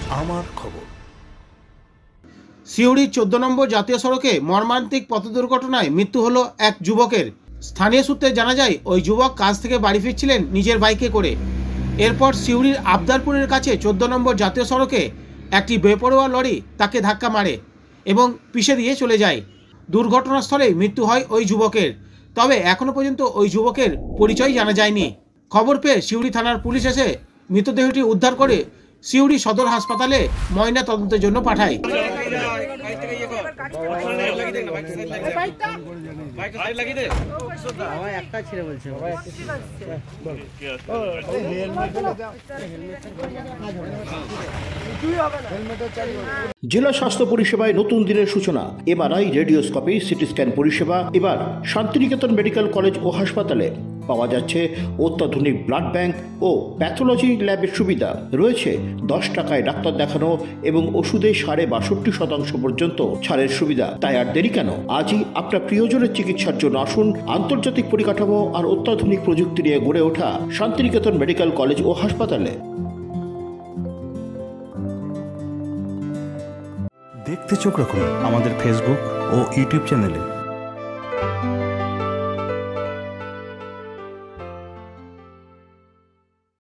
আমার খবর। সিউড়ির 14 নম্বর জাতীয় সড়কে মর্মান্তিক পথ দুর্ঘটনায় মৃত্যু হলো এক যুবকের। স্থানীয় সূত্রে জানা যায়, ওই যুবক কাজ থেকে বাড়ি ফিরছিলেন নিজের বাইকে করে। এরপর সিউড়ির আবদারপুরের কাছে 14 নম্বর জাতীয় সড়কে একটি বেপরোয়া লরি তাকে ধাক্কা মারে এবং পিষে দিয়ে চলে যায়। দুর্ঘটনাস্থলেই মৃত্যু হয় ওই যুবকের। তবে এখনো পর্যন্ত ওই যুবকের পরিচয় জানা যায়নি। খবর পেয়ে সিউড়ি থানার পুলিশ এসে মৃতদেহটি উদ্ধার করে সিউড়ি সদর হাসপাতালে ময়না তদন্তের জন্য পাঠায়। জেলা স্বাস্থ্য পরিষেবায় নতুন দিনের সূচনা। এমআরআই, রেডিওস্কোপি, সিটি স্ক্যান পরিষেবা এবার শান্তিনিকেতন মেডিকেল কলেজ ও হাসপাতালে পাওয়া যাচ্ছে। অত্যাধুনিক ব্লাড ব্যাংক ও প্যাথোলজি ল্যাবের সুবিধা রয়েছে। 10 টাকায় ডাক্তার দেখানো এবং ওষুধে 62% পর্যন্ত ছাড়ের সুবিধা। তাই আর দেরি কেন? আজই আপনার প্রিয়জনের চিকিৎসার জন্য আসুন আন্তর্জাতিক পরিকাঠামো আর অত্যাধুনিক প্রযুক্তি নিয়ে গড়ে ওঠা শান্তিনিকেতন মেডিকেল কলেজ ও হাসপাতালে। দেখতে চোখ রাখুন আমাদের ফেসবুক ও ইউটিউব চ্যানেলে।